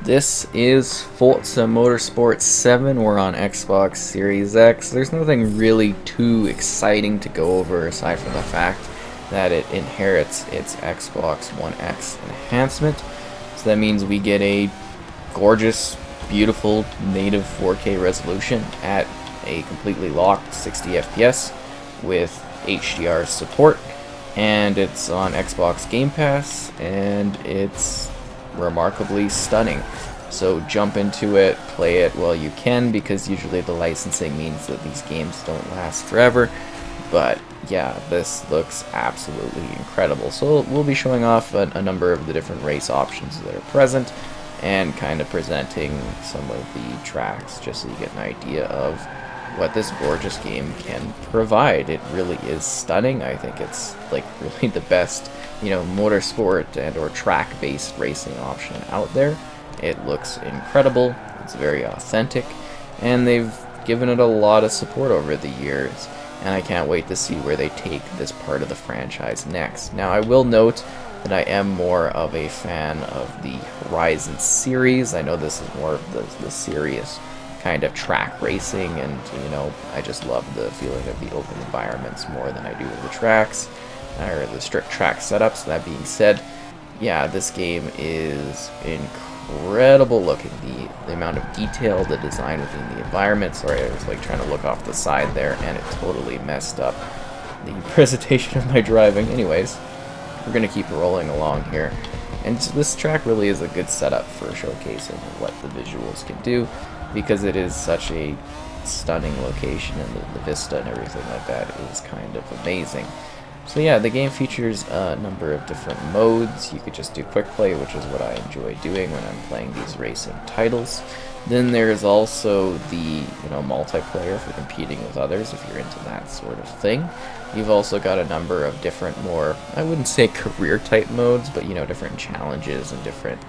This is Forza Motorsport 7. We're on Xbox Series X. There's nothing really too exciting to go over aside from the fact that it inherits its Xbox One X enhancement. So that means we get a gorgeous, beautiful native 4K resolution at a completely locked 60 FPS with HDR support, and it's on Xbox Game Pass, and it's remarkably stunning. So jump into it, play it while you can, because usually the licensing means that these games don't last forever. But yeah, this looks absolutely incredible. So we'll be showing off a number of the different race options that are present and kind of presenting some of the tracks just so you get an idea of what this gorgeous game can provide. It really is stunning. I think it's like really the best, motorsport and or track-based racing option out there. It looks incredible. It's very authentic, and they've given it a lot of support over the years, and I can't wait to see where they take this part of the franchise next. Now, I will note that I am more of a fan of the Horizon series. I know this is more of the serious kind of track racing, and I just love the feeling of the open environments more than I do of the tracks or the strict track setups. That being said, yeah, this game is incredible looking. The amount of detail, the design within the environment. Sorry, I was like trying to look off the side there and it totally messed up the presentation of my driving. Anyways, we're gonna keep rolling along here, and this track really is a good setup for showcasing what the visuals can do, because it is such a stunning location, and the vista and everything like that is kind of amazing. So yeah, the game features a number of different modes. You could just do quick play, which is what I enjoy doing when I'm playing these racing titles. Then there's also the multiplayer for competing with others if you're into that sort of thing. You've also got a number of different, more, I wouldn't say career type modes, but different challenges and different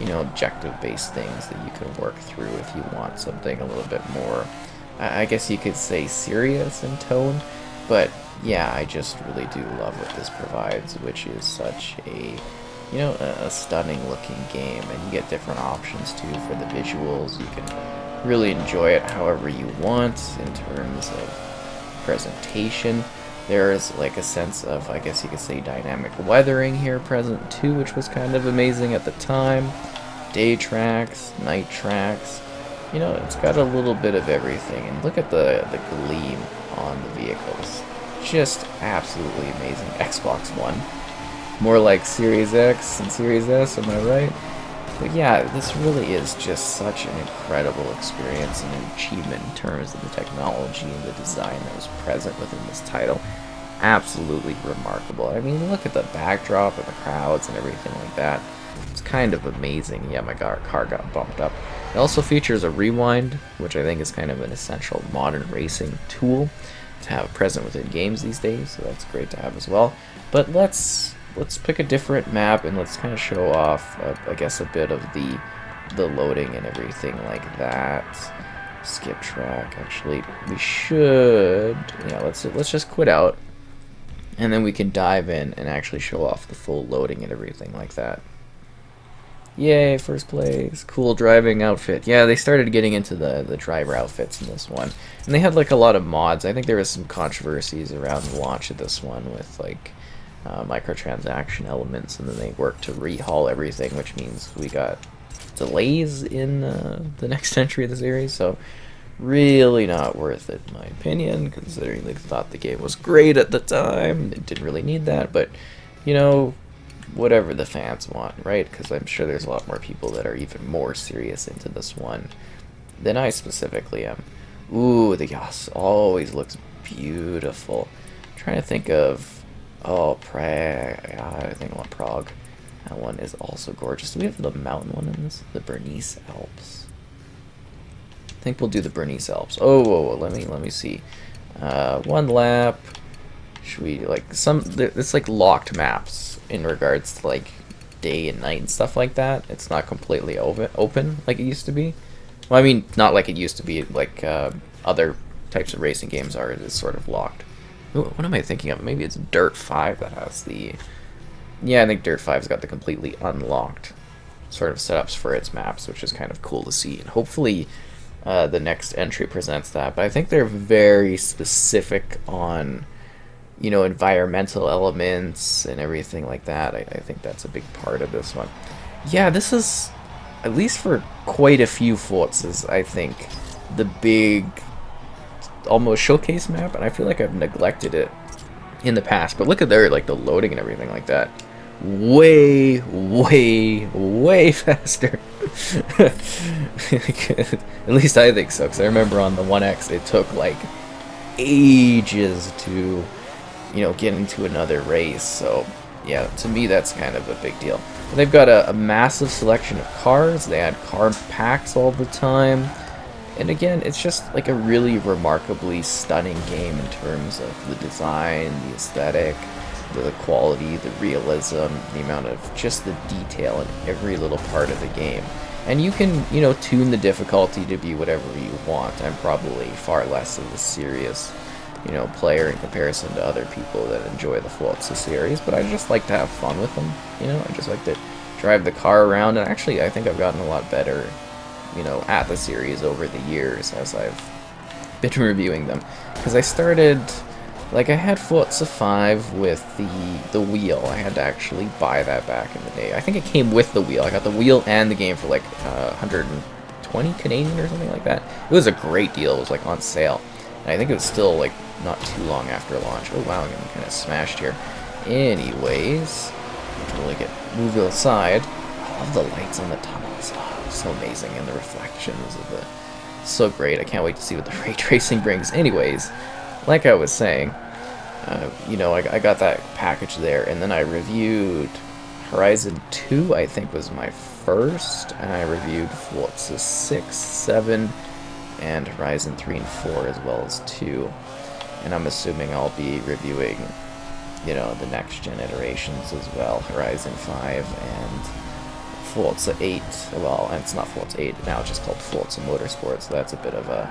objective-based things that you can work through if you want something a little bit more, I guess you could say, serious in tone. But yeah, I just really do love what this provides, which is such a a stunning looking game, and you get different options too for the visuals. You can really enjoy it however you want in terms of presentation. There is like a sense of, I guess you could say, dynamic weathering here present too, which was kind of amazing at the time. Day tracks, night tracks, it's got a little bit of everything. And look at the gleam on the vehicles. Just absolutely amazing. Xbox One. More like Series X and Series S, am I right? But yeah, this really is just such an incredible experience and an achievement in terms of the technology and the design that was present within this title. Absolutely remarkable. I mean, look at the backdrop and the crowds and everything like that. It's kind of amazing. Yeah, my car got bumped up. It also features a rewind, which I think is kind of an essential modern racing tool to have present within games these days, so that's great to have as well. But let's pick a different map, and let's kind of show off, I guess, a bit of the loading and everything like that. Skip track. Actually, we should. Yeah, let's just quit out, and then we can dive in and actually show off the full loading and everything like that. Yay, first place. Cool driving outfit. Yeah, they started getting into the driver outfits in this one. And they had like a lot of mods. I think there was some controversies around the launch of this one with like microtransaction elements, and then they worked to rehaul everything, which means we got delays in the next entry of the series. So really not worth it in my opinion, considering they thought the game was great at the time. It didn't really need that, but whatever the fans want, right? Because I'm sure there's a lot more people that are even more serious into this one than I specifically am. Ooh, the Yas always looks beautiful. I'm trying to think of, Prague. Yeah, I think about Prague. That one is also gorgeous. Do we have the mountain one in this? The Bernese Alps. I think we'll do the Bernese Alps. Oh, let me see. One lap. Should we it's like locked maps in regards to like day and night and stuff like that. It's not completely open like it used to be. Well, I mean, not like it used to be, like other types of racing games are. It is sort of locked. Ooh, what am I thinking of? Maybe it's Dirt 5 that has the... Yeah, I think Dirt 5's got the completely unlocked sort of setups for its maps, which is kind of cool to see. And hopefully the next entry presents that. But I think they're very specific on, you know, environmental elements and everything like that. I think that's a big part of this one. Yeah, this is, at least for quite a few Forzas, I think, the big, almost showcase map, and I feel like I've neglected it in the past. But look at there, like the loading and everything like that. Way, way, way faster. At least I think so, because I remember on the 1X it took like ages to, you know, get into another race. So yeah, to me that's kind of a big deal. But they've got a massive selection of cars. They add car packs all the time. And again, it's just like a really remarkably stunning game in terms of the design, the aesthetic, the quality, the realism, the amount of just the detail in every little part of the game. And you can, you know, tune the difficulty to be whatever you want. I'm probably far less of a serious, you know, player in comparison to other people that enjoy the Forza series, but I just like to have fun with them, you know. I just like to drive the car around, and actually I think I've gotten a lot better, you know, at the series over the years as I've been reviewing them. Because I started, like, I had Forza 5 with the wheel. I had to actually buy that back in the day. I think it came with the wheel. I got the wheel and the game for like 120 Canadian or something like that. It was a great deal. It was like on sale. And I think it was still like not too long after launch. Oh wow, I'm getting kind of smashed here. Anyways, totally get moved aside. I love the lights on the tunnels. Oh, so amazing, and the reflections of the, so great. I can't wait to see what the ray tracing brings. Anyways, like I was saying, you know, I got that package there, and then I reviewed Horizon 2, I think was my first, and I reviewed Forza 6, 7, and Horizon 3 and 4 as well as 2. And I'm assuming I'll be reviewing, you know, the next gen iterations as well, Horizon 5 and Forza 8. Well, and it's not Forza 8, now it's just called Forza Motorsport, so that's a bit of a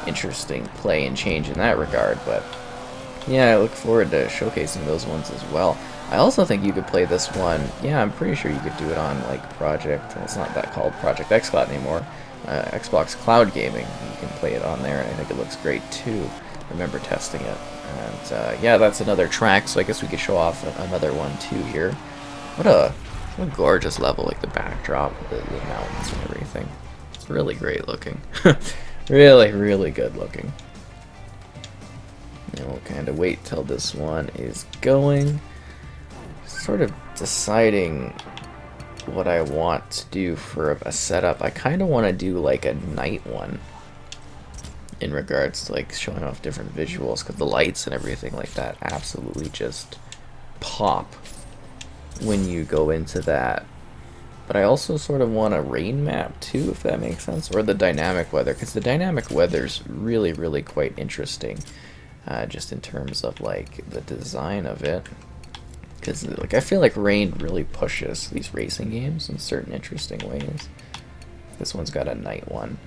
interesting play and change in that regard. But yeah, I look forward to showcasing those ones as well. I also think you could play this one, yeah, I'm pretty sure you could do it on like Project, it's not that called Project xCloud anymore, Xbox Cloud Gaming. You can play it on there, and I think it looks great too. I remember testing it. And yeah, that's another track, so I guess we could show off another one too here. What a gorgeous level, like the backdrop, the mountains and everything. It's really great looking. Really, really good looking. And we'll kind of wait till this one is going. Sort of deciding what I want to do for a setup. I kind of want to do like a night one in regards to like showing off different visuals, because the lights and everything like that absolutely just pop when you go into that. But I also sort of want a rain map too, if that makes sense, or the dynamic weather, because the dynamic weather's really, really quite interesting, just in terms of like the design of it. Because like I feel like rain really pushes these racing games in certain interesting ways. This one's got a night one,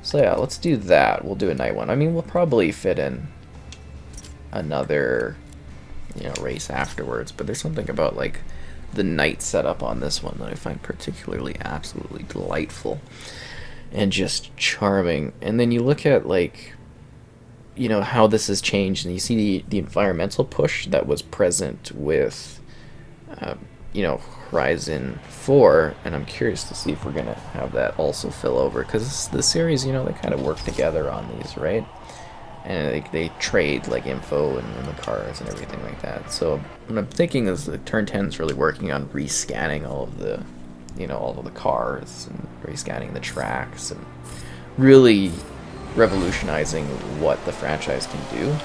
so yeah, let's do that. We'll do a night one. I mean, we'll probably fit in another, you know, race afterwards. But there's something about like the night setup on this one that I find particularly absolutely delightful and just charming. And then you look at like, you know, how this has changed, and you see the environmental push that was present with you know, Horizon 4, and I'm curious to see if we're gonna have that also fill over, because the series, you know, they kind of work together on these, right? And they trade like info and the cars and everything like that. So what I'm thinking is that Turn 10 is really working on rescanning all of the, you know, all of the cars and rescanning the tracks and really revolutionizing what the franchise can do.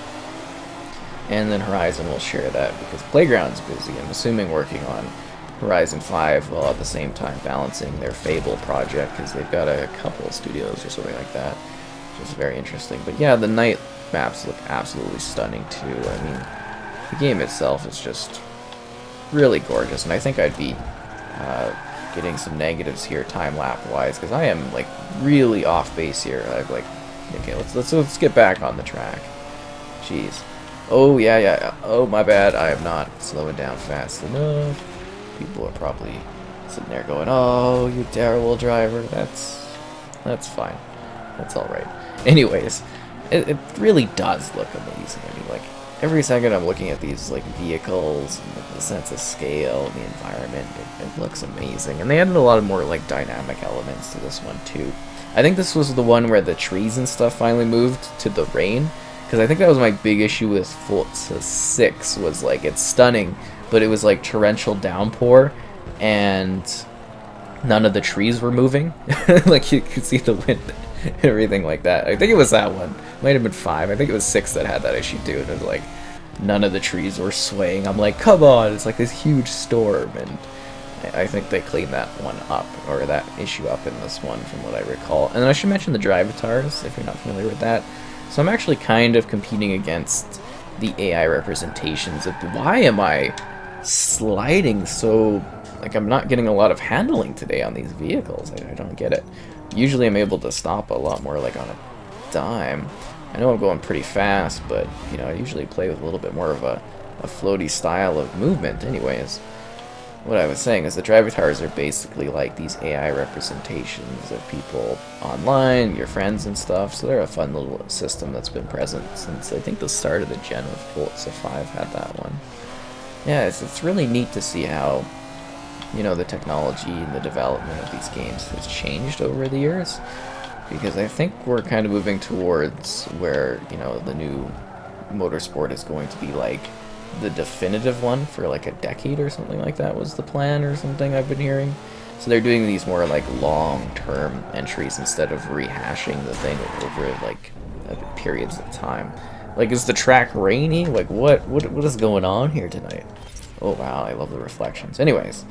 And then Horizon will share that because Playground's busy, I'm assuming, working on Horizon 5 while at the same time balancing their Fable project, because they've got a couple of studios or something like that, which is very interesting. But yeah, the night maps look absolutely stunning too. I mean, the game itself is just really gorgeous, and I think I'd be getting some negatives here time-lapse wise, because I am like really off base here. I'm like, okay, let's get back on the track. Jeez. Oh yeah. Oh, my bad. I am not slowing down fast enough. People are probably sitting there going, "Oh, you terrible driver." That's fine. That's all right. Anyways, it really does look amazing. I mean, like, every second I'm looking at these, like, vehicles, and the sense of scale, and the environment, it looks amazing. And they added a lot of more, like, dynamic elements to this one, too. I think this was the one where the trees and stuff finally moved to the rain, because I think that was my big issue with Forza 6, was, like, it's stunning, but it was, like, torrential downpour, and none of the trees were moving. Like, you could see the wind and everything like that. I think it was that one. Might have been 5. I think it was 6 that had that issue too. And it was like, none of the trees were swaying. I'm like, come on, it's like this huge storm. And I think they cleaned that one up, or that issue up in this one, from what I recall. And then I should mention the Drivatars, if you're not familiar with that. So I'm actually kind of competing against the AI representations of, why am I sliding so, like, I'm not getting a lot of handling today on these vehicles. I don't get it. Usually I'm able to stop a lot more, like, on a dime. I know I'm going pretty fast, but, you know, I usually play with a little bit more of a floaty style of movement anyways. What I was saying is the Drivatars are basically like these AI representations of people online, your friends and stuff, so they're a fun little system that's been present since, I think, the start of the gen with Forza 5 had that one. Yeah, it's really neat to see how, you know, the technology and the development of these games has changed over the years, because I think we're kind of moving towards where, you know, the new motorsport is going to be like the definitive one for like a decade or something like that was the plan, or something I've been hearing. So they're doing these more like long-term entries instead of rehashing the thing over like periods of time. Like, is the track rainy? Like, what is going on here tonight? Oh wow, I love the reflections. Anyways,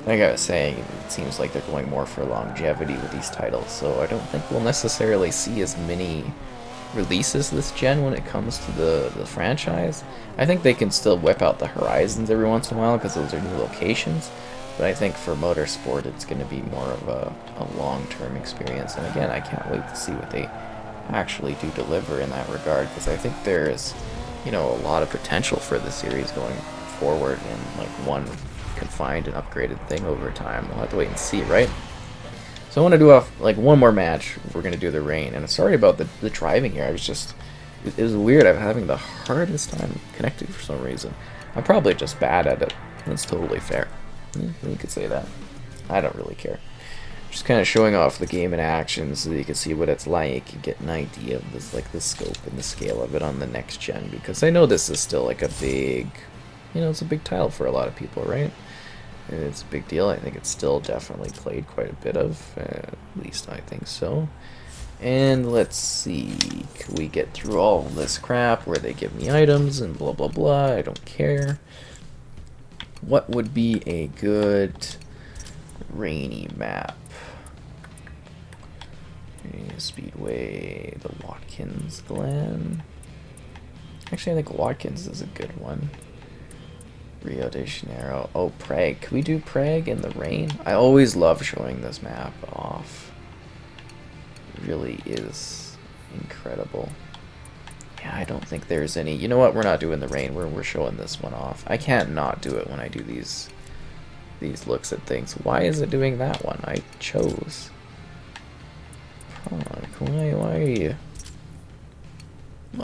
like I was saying, it seems like they're going more for longevity with these titles, so I don't think we'll necessarily see as many releases this gen when it comes to the franchise. I think they can still whip out the Horizons every once in a while because those are new locations, but I think for Motorsport it's going to be more of a long-term experience. And again, I can't wait to see what they actually do deliver in that regard, because I think there's, you know, a lot of potential for the series going forward in like one confined and upgraded thing over time. We'll have to wait and see, right? So I want to do like one more match. We're going to do the rain, and sorry about the driving here. I was just, it was weird. I'm having the hardest time connecting for some reason. I'm probably just bad at it. That's totally fair. You could say that. I don't really care. Just kind of showing off the game in action so that you can see what it's like and get an idea of this, like the scope and the scale of it on the next gen, because I know this is still like a big, you know, it's a big title for a lot of people, right? It's a big deal. I think it's still definitely played quite a bit of, at least I think so. And let's see, can we get through all this crap where they give me items and blah blah blah? I don't care. What would be a good rainy map? Speedway, the Watkins Glen. Actually, I think Watkins is a good one. Rio de Janeiro. Oh, Prague. Can we do Prague in the rain? I always love showing this map off. It really is incredible. Yeah, I don't think there's any... You know what? We're not doing the rain. We're showing this one off. I can't not do it when I do these looks at things. Why is it doing that one? I chose. Why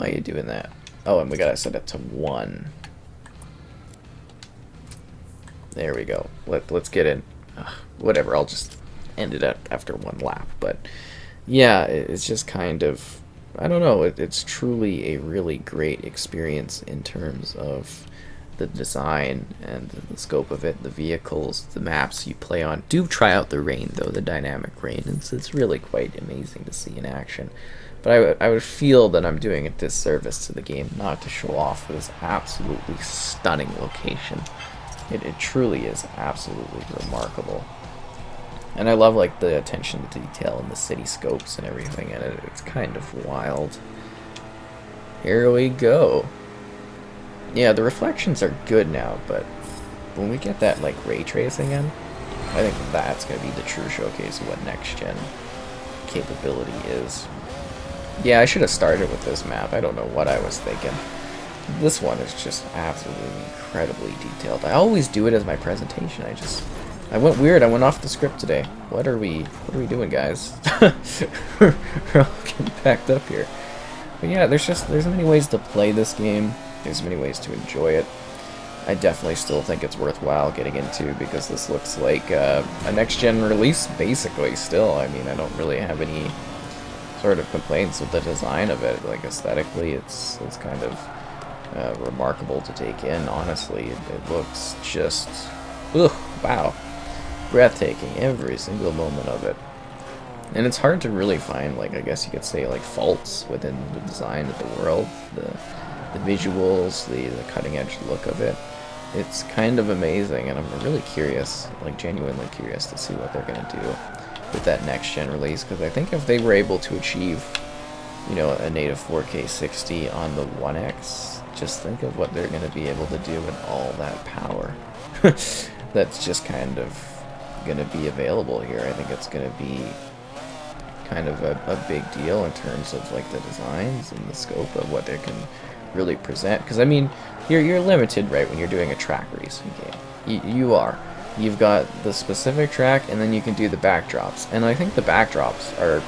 are you doing that? Oh, and we gotta set it to 1. There we go. Let's get in. Whatever, I'll just end it after 1 lap. But yeah, it's just kind of, I don't know, it's truly a really great experience in terms of the design and the scope of it, the vehicles, the maps you play on. Do try out the rain, though, the dynamic rain. It's really quite amazing to see in action. But I would feel that I'm doing a disservice to the game not to show off this absolutely stunning location. It truly is absolutely remarkable. And I love like the attention to detail and the city scopes and everything in it. It's kind of wild. Here we go. Yeah, the reflections are good now, but when we get that like ray tracing in, I think that's going to be the true showcase of what next gen capability is. Yeah, I should have started with this map. I don't know what I was thinking. This one is just absolutely incredibly detailed. I always do it as my presentation. I just I went weird. I went off the script today. What are we doing, guys? We're all getting packed up here. But yeah, there's many ways to play this game. There's many ways to enjoy it. I definitely still think it's worthwhile getting into because this looks like a next-gen release, basically, still. I mean, I don't really have any sort of complaints with the design of it. Like, aesthetically, it's kind of remarkable to take in, honestly. It looks just, ugh, wow, breathtaking, every single moment of it. And it's hard to really find, like, I guess you could say, like, faults within the design of the world, the visuals, the cutting-edge look of it. It's kind of amazing, and I'm really curious, like, genuinely curious to see what they're going to do with that next-gen release, because I think if they were able to achieve, you know, a native 4K 60 on the 1X, just think of what they're going to be able to do with all that power. That's just kind of going to be available here. I think it's going to be kind of a big deal in terms of, like, the designs and the scope of what they can really present. Because, I mean, you're limited, right, when you're doing a track racing game. You are. You've got the specific track, and then you can do the backdrops. And I think the backdrops are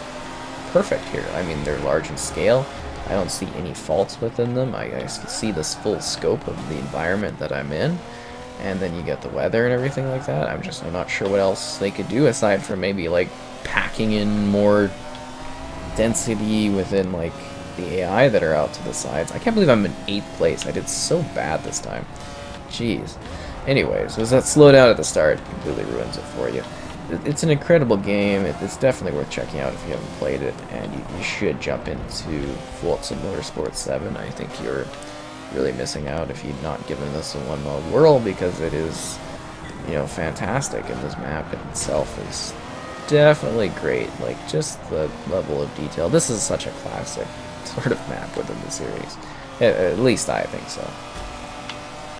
perfect here. I mean, they're large in scale. I don't see any faults within them. I see this full scope of the environment that I'm in. And then you get the weather and everything like that. I'm not sure what else they could do aside from maybe, like, packing in more density within, like, the AI that are out to the sides. I can't believe I'm in 8th place. I did so bad this time. Jeez. Anyways, was that slowdown at the start completely ruins it for you. It's an incredible game. It's definitely worth checking out if you haven't played it, and you should jump into Forza Motorsport 7. I think you're really missing out if you've not given this a one-mode whirl, because it is, you know, fantastic, and this map in itself is definitely great. Like, just the level of detail. This is such a classic sort of map within the series. At least I think so.